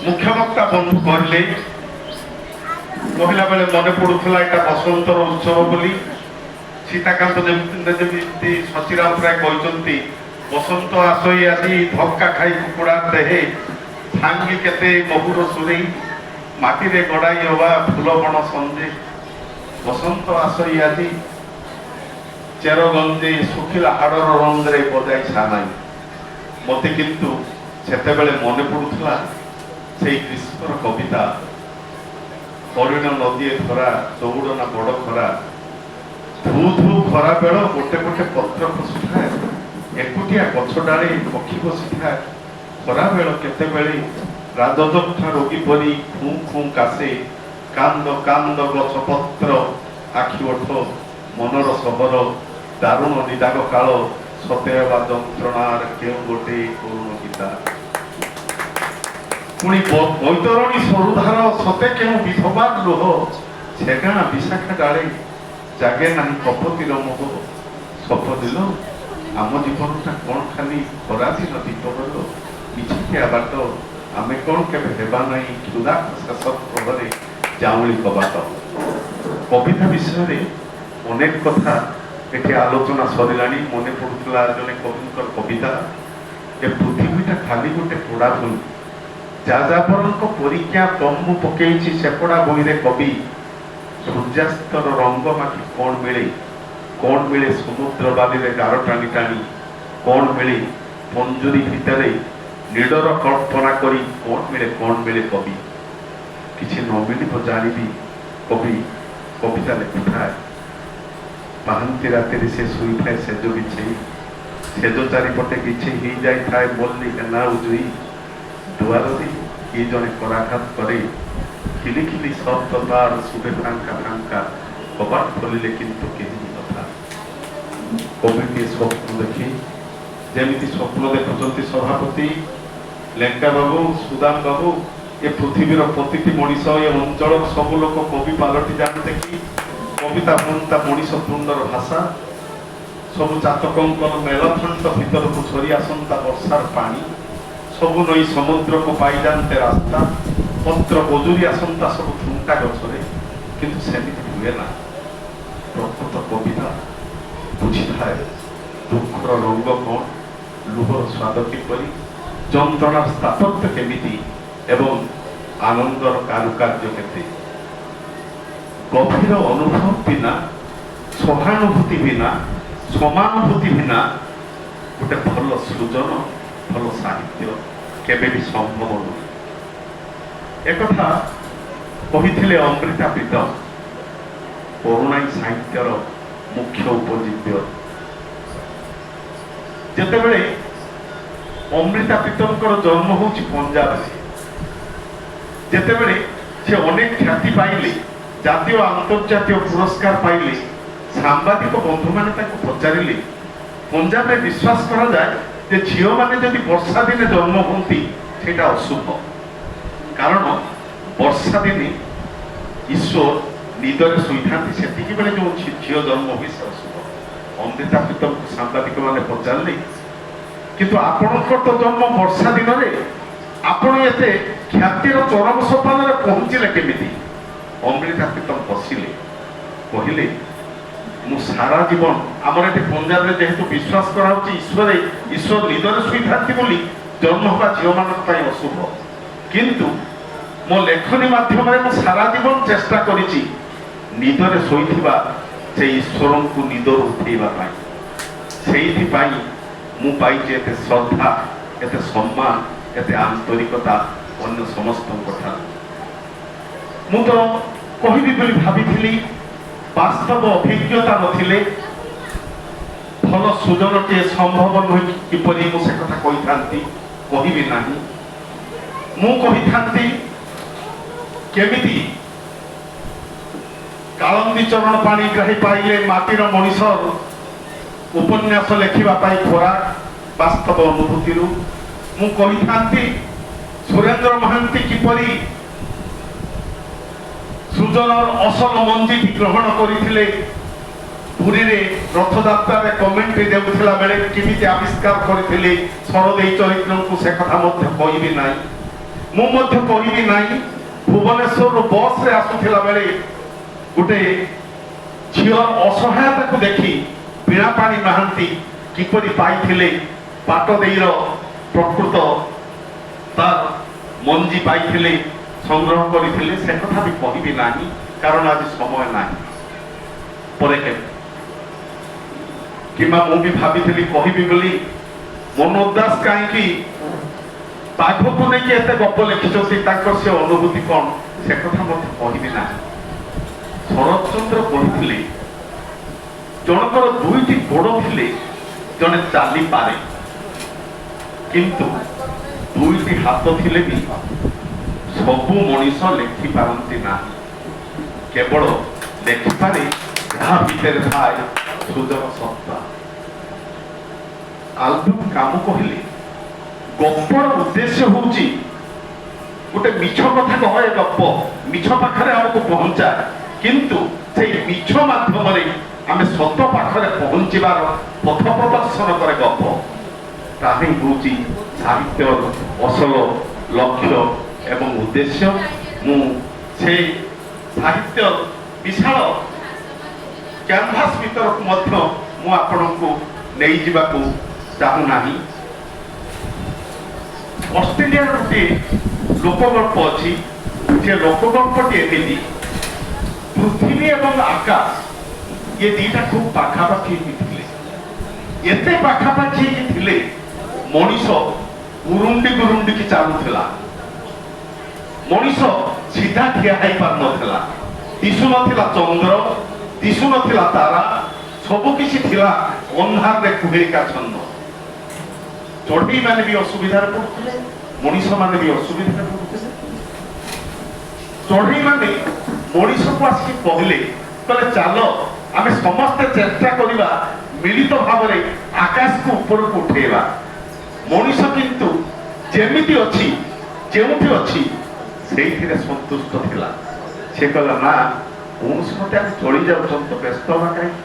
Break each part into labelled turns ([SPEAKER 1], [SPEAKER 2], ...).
[SPEAKER 1] मुख्य वक्ता बंधु कहले कहला बेले मन पड़ूला एटा बसंतर उत्सव बोली सीताकांत जमी शशिराम राय कहते बसंत आसई आदि धक्का खाई कुकुड़ा देहे भांगी केते महुर सुरे माटी रे गड़ाई हवा फूल बण संजे बसंत आसई आदि चेर गंजे सुखिला हाड़र रंगे बजाई छानाई मत किंतु सेते बेले मन पड़ूला से ग्रीष्मर कविता हरिण नदी खरा दौड़ना बड़ खरा धू धू खरा बेल गोटे गोटे पत्र खसुଥାଏ एकुटिया गछ डाले पक्षी बसी था खरा बेल केतेबेले राजदक्षा रोगी परी खूं खूं कासे कांद कांद गछ पत्र आखि ओठ मनर सहर दारुण निदाग काल सतेवा जंत्रणार केउ गोटे करुण गीता पुणी बैतरणी सरुधार सते केउ विधवार लोह छेगाणा विशाखा डाले जागे ना कपतिर मोह सप दिल आम जीवनटा कौन खाली खरादी नदी कबर मिछिया बाट आमे कौन केबे हेबा नहीं क्षुदा शेष प्रहरे जाऊली कबाट कविता विषय अनेक कथा एठी आलोचना सरिलानी मने पड़ुला जने कविंकर कविता ए पृथ्वीटा खाली गोटे पोड़ा भूमि जाजापरक परीक्षा तंबू पकई सेपड़ा बही कवि सूर्यास्तर रंग माखी कौन मिले समुद्र बाली रे गार टाणी टाणी कौन मिले पंजुरी भितर निडर कल्पना करी कौन मिले कवि किसी न मिल जानी कवि कविता लिखुए पाहती राति से शुई थाए सेज बिछे सेज चारिपटे किछे ही जाई थाए बोली ना उजुई दुआर किए जड़े कराघात करे खिली खिली शब्द तार सुबे फांका फांका कबाट खोलिले किंतु केही कथा कविटी स्वप्न देखी जमी स्वप्न देखुंट सभापति लेंका बाबू सुदाम बाबू ए पृथ्वीर प्रति मनीष ए अंचल सब लोक कवि पालटी जाते कि कविता पुणता मनीष तुंडर भाषा सब चातकंकर मेलखंड भीतर को झरी आसंता वर्षार पानी सब नई समुद्र को पाई जानते रास्ता पत्र बजुरी आसंता सब ठुंटा गछरे किंतु सेमिति हुए ना प्रकृत कविता बुझी थाए दुखर रंग कौन लुहर स्वाद किपरि जंत्रणार स्थापत्य केमिति एवं आनंदर कारुकार्य केते गभीर अनुभव बिना सहानुभूति बिना समानुभूति बिना गोटे भल सृजन भल साहित्य केबे भी संभव नुहे एक कही अमृता प्रीतम करुणाई साहित्यर मुख्य उपजीव्य जेतेबेले अमृता प्रीतम जन्म होची पंजाब जेतेबेले से अनेक ख्याति पाइले जातीय अंतर्जातीय पुरस्कार पाइले सांबादिक बंधु मैंने पचारे पंजाब में विश्वास करा जाए जे झील मैंने जदि वर्षा दिने जन्म होती सेटा अशुभ कारण वर्षा दिने ईश्वर निदरे शोई था से जो झील जन्म हुए से अशुभ अमृता प्रीतम सांबादिक मैंने पचारे किंतु आपणकर तो जन्म वर्षा दिन में आपण एते ख्यातिर चरम सोपान पहुँचले केमिति अमृता प्रीतम बसिले कहले मु सारा जीवन आमर ये पंजाब में जेहेतु विश्वास करा ईश्वर निदरे शुई था जन्म हवा झील मान अशुभ किंतु मो लेखनी माध्यम मु सारा जीवन चेष्टा करिछि निदरे शोइथिबा से ईश्वर को निदर उठेबा सेइथिपाई मु पाइछि एते श्रद्धा एते सम्मान एते आंतरिकता अन्य समस्त कथा मु तो कहबी बोली भाभी वास्तव अभिज्ञता नथिले भल सृजनटे संभव नुहे किपरि मु से कथा कहि थांती कहबी नाही मु कहि थांती केमिति कालंदी चरण पाणिग्राही पाइले माटीर मनीष उपन्यास लेखिबा पाई खोरा वास्तव अनुभूति मु कहि थांती सुरेंद्र महांती किपरि सृजनर असल मंजी ग्रहण करते पुरी रथयात्रा कमेंट्री देउथिला बेले किमिति आविष्कार करथिले सरदेई चरित्र को से कथा मध्य कहबी नाही ମୁଁ ମଧ୍ୟ କହିବି ନାହିଁ ଭୁବନେଶ୍ୱରରୁ ବସ୍ରେ ଆସୁଥିଲା ବେଳେ ଗୋଟେ ଝିଅ ଅସହାୟତାକୁ ଦେଖି ବୀଣାପାଣି ମହାନ୍ତି କିପରି ପାଇଥିଲେ ପାଟ ଦେଇର ପ୍ରକୃତ ତାର ମଞ୍ଜି ପାଇଥିଲେ ସଂଗ୍ରହ କରିଥିଲେ ସେ କଥା ବି କହିବି ନାହିଁ କାରଣ ଆଜି ସମୟ ନାହିଁ ପରେ କେବେ କିମ୍ବା ମୁଁ ବି ଭାବିଥିଲି କହିବି ବୋଲି ମନୋଜ ଦାସ କାହିଁକି ବାଘକୁ ନେଇକି ଏତେ ଗପ ଲେଖିଛନ୍ତି ତାଙ୍କର ସେ ଅନୁଭୂତି କଣ ସେ କଥା ମଧ୍ୟ କହିବି ନାହିଁ। ଶରତ ଚନ୍ଦ୍ର କହିଥିଲେ ଜଣଙ୍କର ଦୁଇଟି ଗୋଡ଼ ଥିଲେ ଜଣେ ଚାଲିପାରେ କିନ୍ତୁ ଦୁଇଟି ହାତ ଥିଲେ ବି ସବୁ ମଣିଷ ଲେଖିପାରନ୍ତି ନାହିଁ କେବଳ ଲେଖିପାରେ ଯାହା ଭିତରେ ଥାଏ ସୁଯୋଗ ସତ୍ତା। ଆଲବମ୍ କାମ କହିଲେ ଗପର ଉଦ୍ଦେଶ୍ୟ ହଉଛି ଗୋଟେ ମିଛ କଥା କହେ ଗପ ମିଛ ପାଖରେ ଆମକୁ ପହଞ୍ଚାଏ କିନ୍ତୁ ସେଇ ମିଛ ମାଧ୍ୟମରେ ଆମେ ସତ ପାଖରେ ପହଞ୍ଚିବାର ପଥ ପ୍ରଦର୍ଶନ କରେ ଗପ ତାହା ହିଁ ହଉଛି ସାହିତ୍ୟର ଅସଲ ଲକ୍ଷ୍ୟ ଏବଂ ଉଦ୍ଦେଶ୍ୟ। ମୁଁ ସେ ସାହିତ୍ୟ ବିଶାଳ କ୍ୟାନଭାସ ଭିତରକୁ ମଧ୍ୟ ମୁଁ ଆପଣଙ୍କୁ ନେଇଯିବାକୁ ଚାହୁଁନାହିଁ। ଅଷ୍ଟ୍ରେଲିଆର ଗୋଟିଏ ଲୋକଗଳ୍ପ ଅଛି ସେ ଲୋକଗଳ୍ପଟି ଏମିତି ପୃଥିବୀ ଏବଂ ଆକାଶ ଏ ଦିଟା ଖୁବ ପାଖାପାଖି ଥିଲେ ଏତେ ପାଖାପାଖି ଥିଲେ ମଣିଷ ଗୁରୁଣ୍ଡି ଗୁରୁଣ୍ଡିକି ଚାଲୁଥିଲା ମଣିଷ ସିଧା ଠିଆ ହେଇପାରୁନଥିଲା ଦିଶୁନଥିଲା ଚନ୍ଦ୍ର ଦିଶୁନଥିଲା ତାରା ସବୁ କିଛି ଥିଲା ଅନ୍ଧାରରେ କୁହେଳିକାଚ୍ଛନ୍ନ ଚଢ଼େଇ ମାନେ ବି ଅସୁବିଧାରେ ପଡୁଥିଲେ ମଣିଷ ମାନେ ବି ଅସୁବିଧାରେ ପଡୁଥିଲେ। ଚଢ଼େଇ ମାନେ ମଣିଷକୁ ଆସିକି କହିଲେ ଚାଲ ଆମେ ସମସ୍ତେ ଚେଷ୍ଟା କରିବା ମିଳିତ ଭାବରେ ଆକାଶକୁ ଉପରକୁ ଉଠେଇବା। ମଣିଷ କିନ୍ତୁ ଯେମିତି ଅଛି ଯେଉଁଠି ଅଛି ସେଇଥିରେ ସନ୍ତୁଷ୍ଟ ଥିଲା ସେ କହିଲା ନା କୌଣସି ମତେ ଆମେ ଚଳି ଯାଉଛନ୍ତି ବ୍ୟସ୍ତ ହବା କାହିଁକି।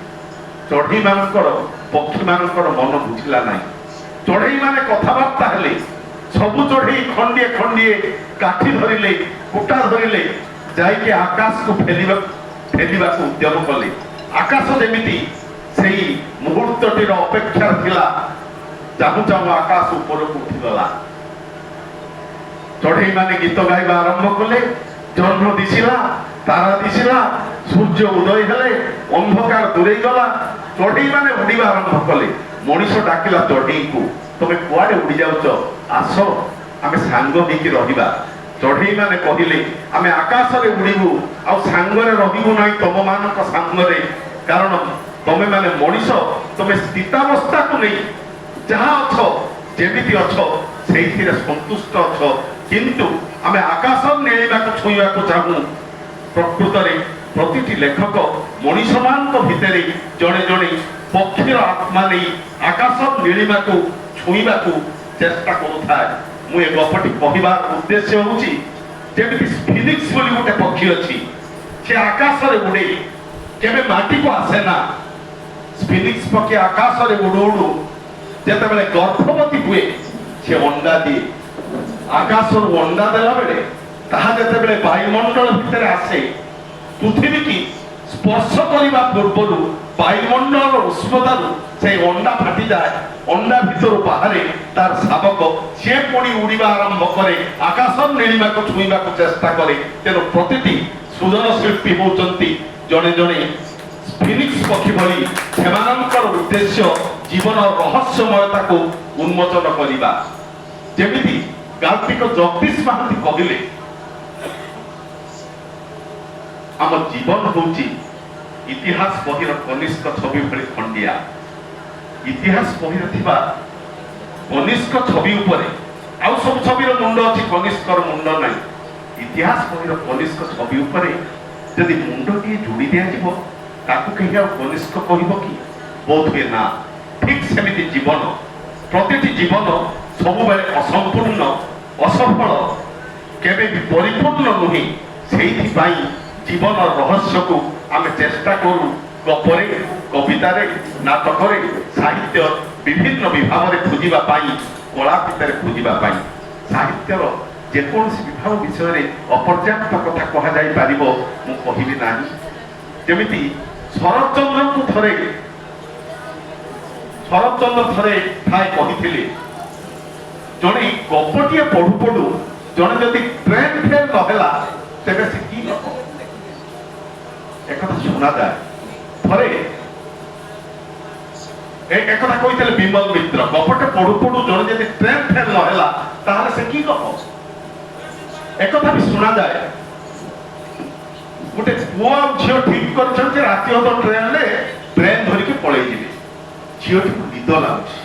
[SPEAKER 1] ଚଢ଼େଇ ମାନଙ୍କର ପକ୍ଷୀ ମାନଙ୍କର ମନ ବୁଝିଲା ନାହିଁ ଚଢ଼େଇ ମାନେ କଥାବାର୍ତ୍ତା ହେଲେ ସବୁ ଚଢ଼େଇ ଖଣ୍ଡିଏ ଖଣ୍ଡିଏ କାଠି ଧରିଲେ କୁଟା ଧରିଲେ ଯାଇକି ଆକାଶକୁ ଫେଲିବାକୁ ଉଦ୍ୟମ କଲେ। ଆକାଶ ଯେମିତି ସେଇ ମୁହୂର୍ତ୍ତଟିର ଅପେକ୍ଷାରେ ଥିଲା ଚାହୁଁ ଚାହୁଁ ଆକାଶ ଉପରକୁ ଉଠିଗଲା। ଚଢ଼େଇ ମାନେ ଗୀତ ଗାଇବା ଆରମ୍ଭ କଲେ ଜହ୍ନ ଦିଶିଲା ତାରା ଦିଶିଲା ସୂର୍ଯ୍ୟ ଉଦୟ ହେଲେ ଅନ୍ଧକାର ଦୂରେଇ ଗଲା ଚଢ଼େଇ ମାନେ ଉଡ଼ିବା ଆରମ୍ଭ କଲେ। ମଣିଷ ଡାକିଲା ଚଢ଼େଇକୁ ତମେ କୁଆଡେ ଉଡ଼ି ଯାଉଛ ଆସ ଆମେ ସାଙ୍ଗ ହେଇକି ରହିବା। ଚଢ଼େଇ ମାନେ କହିଲେ ଆମେ ଆକାଶରେ ଉଡ଼ିବୁ ଆଉ ସାଙ୍ଗରେ ରହିବୁ ନାହିଁ ତମ ମାନଙ୍କ ସାଙ୍ଗରେ କାରଣ ତମେ ମାନେ ମଣିଷ ତମେ ସ୍ଥିତାବସ୍ଥାକୁ ନେଇ ଯାହା ଅଛ ଯେମିତି ଅଛ ସେଇଥିରେ ସନ୍ତୁଷ୍ଟ ଅଛ କିନ୍ତୁ ଆମେ ଆକାଶ ନୀଳିମାକୁ ଛୁଇଁବାକୁ ଚାହୁଁ। ପ୍ରକୃତରେ ପ୍ରତିଟି ଲେଖକ ମଣିଷ ମାନଙ୍କ ଭିତରେ ଜଣେ ଜଣେ ପକ୍ଷୀର ଆତ୍ମା ନେଇ ଆକାଶ ନୀଳିମାକୁ ଛୁଇଁବାକୁ ଚେଷ୍ଟା କରୁଥାଏ। ମୁଁ ଏ ଗପଟି କହିବାର ଉଦ୍ଦେଶ୍ୟ ହଉଛି ଯେମିତି ଫିନିକ୍ସ ବୋଲି ଗୋଟେ ପକ୍ଷୀ ଅଛି ସେ ଆକାଶରେ ଉଡ଼େ କେବେ ମାଟିକୁ ଆସେ ନା। ଫିନିକ୍ସ ପକ୍ଷୀ ଆକାଶରେ ଉଡୁ ଉଡୁ ଯେତେବେଳେ ଗର୍ଭବତୀ ହୁଏ ସେ ଅଣ୍ଡା ଦିଏ। ଆକାଶରୁ ଅଣ୍ଡା ଦେଲା ବେଳେ ତାହା ଯେତେବେଳେ ବାୟୁମଣ୍ଡଳ ଭିତରେ ଆସେ ପୃଥିବୀକି ସ୍ପର୍ଶ କରିବା ପୂର୍ବରୁ ବାୟୁମଣ୍ଡଳର ଉଷ୍ଣତାରୁ ସେଇ ଅଣ୍ଡା ଫାଟିଯାଏ ଅଣ୍ଡା ଭିତରୁ ବାହାରେ ତାର ଶାବକ ସିଏ ପୁଣି ଉଡ଼ିବା ଆରମ୍ଭ କରେ ଆକାଶ ନୀଳିମାକୁ ଛୁଇଁବାକୁ ଚେଷ୍ଟା କରେ। ତେଣୁ ପ୍ରତିଟି ସୃଜନ ଶିଳ୍ପୀ ହେଉଛନ୍ତି ଜଣେ ଜଣେ ଫିନିକ୍ସ ପକ୍ଷୀ ଭଳି ସେମାନଙ୍କର ଉଦ୍ଦେଶ୍ୟ ଜୀବନ ରହସ୍ୟମୟତାକୁ ଉନ୍ମୋଚନ କରିବା। ଯେମିତି ଗାଳ୍ପିକ ଜଗଦୀଶ ମହାନ୍ତି କହିଲେ ଆମ ଜୀବନ ହେଉଛି ଇତିହାସ ବହିର କନିଷ୍କ ଛବି ଭଳି ଖଣ୍ଡିଆ। ଇତିହାସ ବହିରେ ଥିବା କନିଷ୍କ ଛବି ଉପରେ ଆଉ ସବୁ ଛବିର ମୁଣ୍ଡ ଅଛି କନିଷ୍କର ମୁଣ୍ଡ ନାହିଁ। ଇତିହାସ ବହିର କନିଷ୍କ ଛବି ଉପରେ ଯଦି ମୁଣ୍ଡଟିଏ ଯୋଡ଼ି ଦିଆଯିବ ତାକୁ କେହି ଆଉ କନିଷ୍କ କହିବ କି? ବୋଧହୁଏ ନା। ଠିକ୍ ସେମିତି ଜୀବନ ପ୍ରତିଟି ଜୀବନ ସବୁବେଳେ ଅସମ୍ପୂର୍ଣ୍ଣ ଅସଫଳ କେବେ ବି ପରିପୂର୍ଣ୍ଣ ନୁହେଁ। ସେଇଥିପାଇଁ ଜୀବନ ରହସ୍ୟକୁ ଆମେ ଚେଷ୍ଟା କରୁ ଗପରେ କବିତାରେ ନାଟକରେ ସାହିତ୍ୟ ବିଭିନ୍ନ ବିଭାଗରେ ଖୋଜିବା ପାଇଁ କଳା ଭିତରେ ଖୋଜିବା ପାଇଁ। ସାହିତ୍ୟର ଯେକୌଣସି ବିଭାଗ ବିଷୟରେ ଅପର୍ଯ୍ୟାପ୍ତ କଥା କୁହାଯାଇପାରିବ ମୁଁ କହିବି ନାହିଁ। ଯେମିତି ଶରତଚନ୍ଦ୍ରଙ୍କୁ ଥରେ ଥାଏ କହିଥିଲେ, ଜଣେ ଗପଟିଏ ପଢୁ ପଢୁ ଜଣେ ଯଦି ଟ୍ରେନ୍ ଫେଲ୍ ନହେଲା ତେବେ ସେ କି ଲୋକ? একথা শোনা যায়। ଥରେ একথা কইଥିଲେ বিমল মিত্র, গপটা পড়ু পড়ু জনে যদি ট্রেন ফেল নহেলা তাহলে সে কি গপ? একথা ବି শোনা যায়। গোটে পুଅ ଆଉ ଝିଅ ଠିକ କରିଛନ୍ତି ରାତି ଅଧ ଟ୍ରେନରେ ଟ୍ରେନ ଧରିକି ପଳେଇ ଯିବେ। ଝିଅଟିକୁ ନିଦ ଲାଗୁଛି,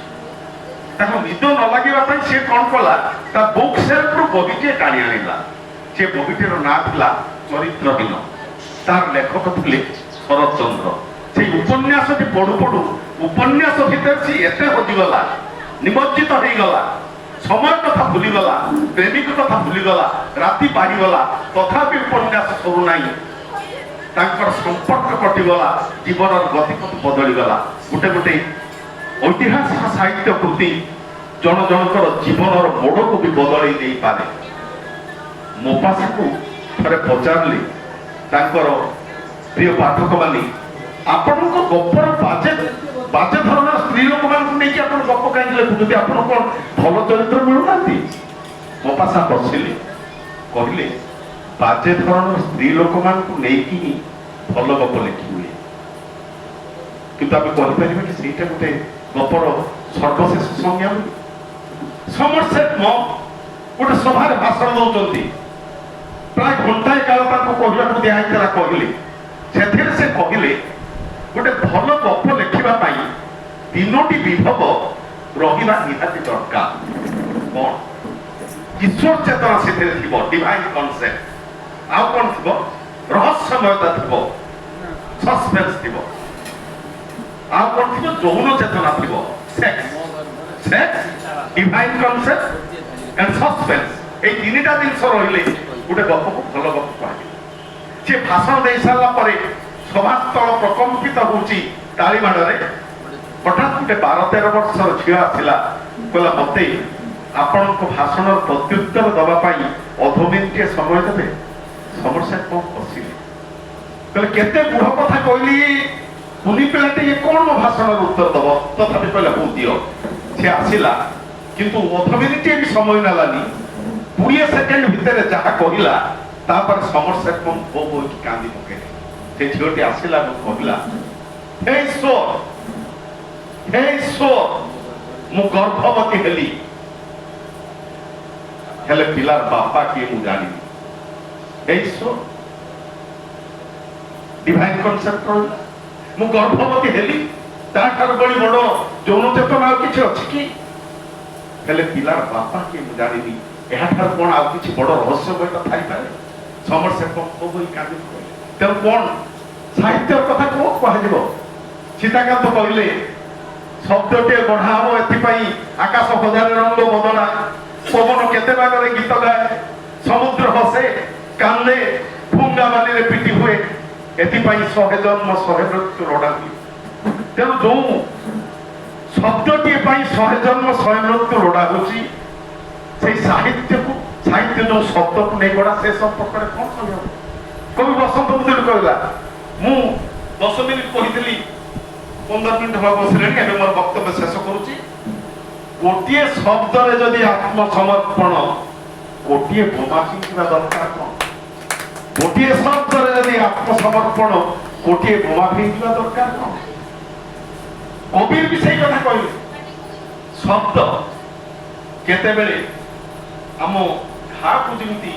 [SPEAKER 1] ତାକୁ ନିଦ ନ ଲାଗିବା ପାଇଁ ସେ କଣ କଲା, ତା ବୁକ୍ ସେଲ୍ଫରୁ ବହିଟିଏ ଟାଣି ଆଣିଲା। ସେ ବହିଟିର ନାଁ ଥିଲା ଚରିତ୍ରହୀନ। তার লেখক ଥିଲେ শরৎচন্দ্র। সেই উপন্যাসটি পড়ু পড়ু উপন্যাস ভিতরে সে এতে হজিগলা, নিমজ্জিত হয়েগলা, সময় কথা ভুলিগলা, প্রেমিক কথা ভুলিগলা, রাতি বাড়িগলা, তথাপি উপন্যাস সরু নাই। তাঙ্কর সম্পর্ক কটিগলা, জীবনের গতিপথ বদলিগলা। গোটে গোটে ঐতিহাসিক সাহিত্য কৃতি জন জনকর জীবনের মোড়কু বি বদলাই দেই পারে। মোপাসাকু থরে পচারলি ତାଙ୍କର ପ୍ରିୟ ପାଠକ ମାନେ, ଆପଣଙ୍କ ଗପର ବାଜେ ଧରଣର ସ୍ତ୍ରୀ ଲୋକମାନଙ୍କୁ ନେଇକି ଆପଣ ଗପ କାହିଁକି ଲେଖୁଛନ୍ତି? ଆପଣ କଣ ଭଲ ଚରିତ୍ର ମିଳୁନାହାନ୍ତି? ମୋପାସା ବସିଲେ, କହିଲେ ବାଜେ ଧରଣର ସ୍ତ୍ରୀ ଲୋକମାନଙ୍କୁ ନେଇକି ହିଁ ଭଲ ଗପ ଲେଖି ହୁଏ। କିନ୍ତୁ ଆମେ କହିପାରିବା କି ସେଇଟା ଗୋଟେ ଗପର ସର୍ବଶେଷ ସଂଜ୍ଞା? ସମରସେଟ ମମ୍ ଗୋଟେ ସଭାରେ ଭାଷଣ ଦଉଛନ୍ତି, ପ୍ରାୟ ଘଣ୍ଟାଏ କାଳ ତାଙ୍କୁ କହିବାକୁ ଦିଆହେଇଥିଲା। କହିଲେ ସେଥିରେ ସେ କହିଲେ ଗୋଟେ ଭଲ ଗପ ଲେଖିବା ପାଇଁ 3ଟି ବିଭବ ରହିବା ନିହାତି ଦରକାର। କଣ? ଈଶ୍ୱର ଚେତନା ସେଥିରେ ଥିବ, ଡିଭାଇନ କନସେପ୍ଟ। ଆଉ କଣ ଥିବ? ରହସ୍ୟମୟତା ଥିବ, ସସ୍ପେନ୍ସ ଥିବ। ଆଉ କଣ ଥିବ? ଯୌନ ଚେତନା ଥିବ, sex, divine concept and suspense. এই 3টা ଜିନିଷ ରହିଲେ ଗୋଟେ ଗପକୁ ଭଲ ଗପ କୁହାଯିବ। ସେ ଭାଷଣ ଦେଇ ସାରିଲା ପରେ ସଭାସ୍ଥଳ ପ୍ରକମ୍ପିତ ହଉଛି ତାଳି ମାଡ଼ରେ। ହଠାତ୍ ଗୋଟେ 12-13 ବର୍ଷର ଝିଅ ଆସିଲା, କହିଲା ମତେ ଆପଣଙ୍କ ଭାଷଣର ପ୍ରତ୍ୟୁତ୍ତର ଦେବା ପାଇଁ ଅଧମିନିଟିଏ ସମୟ ଦେବେ? ସମରସେଟ କଣ ବସିଲେ, କହିଲେ କେତେ ବୁଢ କଥା କହିଲି, କୁନି ପିଲାଟି କଣ ମୋ ଭାଷଣର ଉତ୍ତର ଦବ? ତଥାପି କହିଲା ହଉ ଦିଅ। ସେ ଆସିଲା, କିନ୍ତୁ ଅଧମିନିଟିଏ ବି ସମୟ ନେଲାନି। 20 ସେକେଣ୍ଡ ଭିତରେ ଯାହା କହିଲା, ତାପରେ ସମରସେଟ ବୋ ବୋଇକି କାନ୍ଦି ପକେଇଲେ। ସେ ଝିଅଟି ଆସିଲା ଏବଂ କହିଲା, ହେ ଈଶ୍ୱର, ମୁଁ ଗର୍ଭବତୀ ହେଲି, ହେଲେ ପିଲାର ବାପା କିଏ ମୁଁ ଜାଣିନି। ହେ ଈଶ୍ୱର, ଡିଭାଇନ କନସେପ୍ଟ ରହିଲା। ମୁଁ ଗର୍ଭବତୀ ହେଲି, ତାଠାରୁ ବଳି ବଡ ଯୌନ ଚେତନା ଆଉ କିଛି ଅଛି କି? ହେଲେ ପିଲାର ବାପା କିଏ ମୁଁ ଜାଣିନି। ଏହାଠାରୁ କଣ ଆଉ କିଛି ବଡ ରହସ୍ୟମୟ ଥାଇପାରେ? ସମରସେଟ କାନ୍ଦି କହିଲେ। ତେଣୁ କଣ ସାହିତ୍ୟ କଥା କଣ କୁହାଯିବ? ସୀତାକାନ୍ତ କହିଲେ ଶବ୍ଦଟିଏ ଗଢା ହବ ଏଥିପାଇଁ ଆକାଶ ହଜାରେ ରଙ୍ଗ ବଦଳା, ପବନ କେତେ ବାଗରେ ଗୀତ ଗାଏ, ସମୁଦ୍ର ହସେ କାନ୍ଦେ, ଭୁଙ୍ଗା ବାଲିରେ ପିଟି ହୁଏ, ଏଥିପାଇଁ 100 ଜନ୍ମ 100 ମୃତ୍ୟୁ ଲୋଡ଼ା ହୁଏ। ତେଣୁ ଯୋଉ ଶବ୍ଦଟିଏ ପାଇଁ 100 ଜନ୍ମ 100 ମୃତ୍ୟୁ ଲୋଡ଼ା ହଉଛି, সেই সাহিত্যକୁ ସାହିତ୍ୟ ଯୋଉ ଶବ୍ଦକୁ ନେଇ ଗড়ା, ସେ ସମ୍ପର୍କରେ କଣ କହିବ? କବି ବସନ୍ତ ମୁଦୁଲି କହିଲା, ମୁଁ 10 ମିନିଟ୍ କହିଥିଲି, 15 ମିନିଟ୍ ହବା ବସିଲେଣି, ଏବେ ମୋର ବକ୍ତବ୍ୟ ଶେଷ କରୁଛି। ଗୋଟିଏ ଶବ୍ଦରେ ଯଦି ଆତ୍ମସମର୍ପଣ, ଗୋଟିଏ ବୋମା ଫିଙ୍ଗିବା ଦରକାର କଣ? ଗୋଟିଏ ଶବ୍ଦରେ ଯଦି ଆତ୍ମସମର୍ପଣ, ଗୋଟିଏ ବୋମା ଫିଙ୍ଗିବା ଦରକାର କଣ? କବିର ବି ସେଇ କଥା କହିଲେ। ଶବ୍ଦ କେତେବେଳେ ଆମ ଘାକୁ ଯେମିତି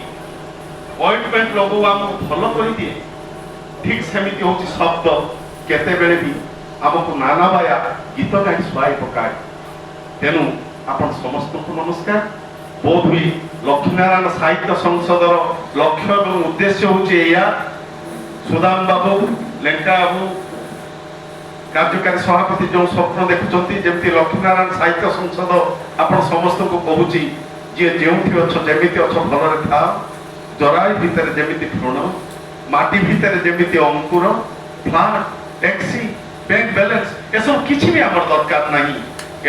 [SPEAKER 1] ଅଏଣ୍ଟମେଣ୍ଟ ଲଗାଉ ଆମକୁ ଭଲ କରିଦିଏ, ଠିକ୍ ସେମିତି ହଉଛି ଶବ୍ଦ କେତେବେଳେ ବି ଆମକୁ ନାନାବାୟା ଗୀତ ଗାଇ ଶୁଆଇ ପକାଏ। ତେଣୁ ଆପଣ ସମସ୍ତଙ୍କୁ ନମସ୍କାର। ବୋଧହୁଏ ଲକ୍ଷ୍ମୀନାରାୟଣ ସାହିତ୍ୟ ସଂସଦର ଲକ୍ଷ୍ୟ ଏବଂ ଉଦ୍ଦେଶ୍ୟ ହେଉଛି ଏଇଆ। ସୁଦାମ ବାବୁ, ଲେଙ୍କା ବାବୁ, କାର୍ଯ୍ୟକାରୀ ସଭାପତି ଯେଉଁ ସ୍ୱପ୍ନ ଦେଖୁଛନ୍ତି, ଯେମିତି ଲକ୍ଷ୍ମୀନାରାୟଣ ସାହିତ୍ୟ ସଂସଦ ଆପଣ ସମସ୍ତଙ୍କୁ କହୁଛି, ଯିଏ ଯେଉଁଠି ଅଛ, ଯେମିତି ଅଛ, ଭଲରେ ଥାଅ। ଜରାଇ ଭିତରେ ଯେମିତି ଭ୍ରୂଣ, ମାଟି ଭିତରେ ଯେମିତି ଅଙ୍କୁର, ଫ୍ଲାଟ, ଟ୍ୟାକ୍ସି, ବ୍ୟାଙ୍କ ବାଲାନ୍ସ, ଏସବୁ କିଛି ବି ଆମର ଦରକାର ନାହିଁ।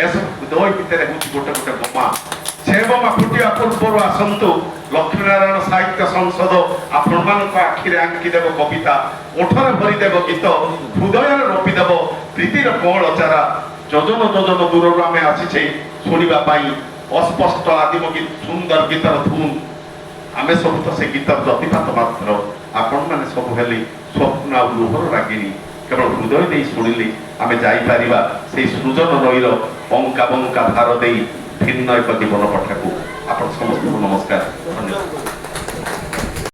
[SPEAKER 1] ଏସବୁ ହୃଦୟ ଭିତରେ ହେଉଛି ଗୋଟେ ଗୋଟେ ବୋମା। ସେ ସେବମା ଫୁଟିବା ପୂର୍ବରୁ ଆସନ୍ତୁ ଲକ୍ଷ୍ମୀନାରାୟଣ ସାହିତ୍ୟ ସଂସଦ ଆପଣମାନଙ୍କ ଆଖିରେ ଆଙ୍କିଦେବ କବିତା, ଓଠରେ ଭରିଦେବ ଗୀତ, ହୃଦୟରେ ରୋପିଦେବ ପ୍ରୀତିର କଅଁଳ ଚାରା। ଯୋଜନ ଯୋଜନ ଦୂରରୁ ଆମେ ଆସିଛେ ଶୁଣିବା ପାଇଁ ଅସ୍ପଷ୍ଟ ଆଦିମ ସୁନ୍ଦର ଗୀତର ଧୁନ୍। ଆମେ ସବୁ ତ ସେ ଗୀତର ପ୍ରତିପାତ ମାତ୍ର। ଆପଣମାନେ ସବୁ ହେଲେ ସ୍ୱପ୍ନ ଆଉ ଲୁହର ରାଗିଣୀ। କେବଳ ହୃଦୟ ଦେଇ ଶୁଣିଲେ ଆମେ ଯାଇପାରିବା ସେଇ ସୃଜନ ନଈର ଅଙ୍କା ବଙ୍କା ଧାର ଦେଇ ଭିନ୍ନ ଏକ ଜୀବନ ପଠାକୁ। ଆପଣ ସମସ୍ତଙ୍କୁ ନମସ୍କାର, ଧନ୍ୟବାଦ।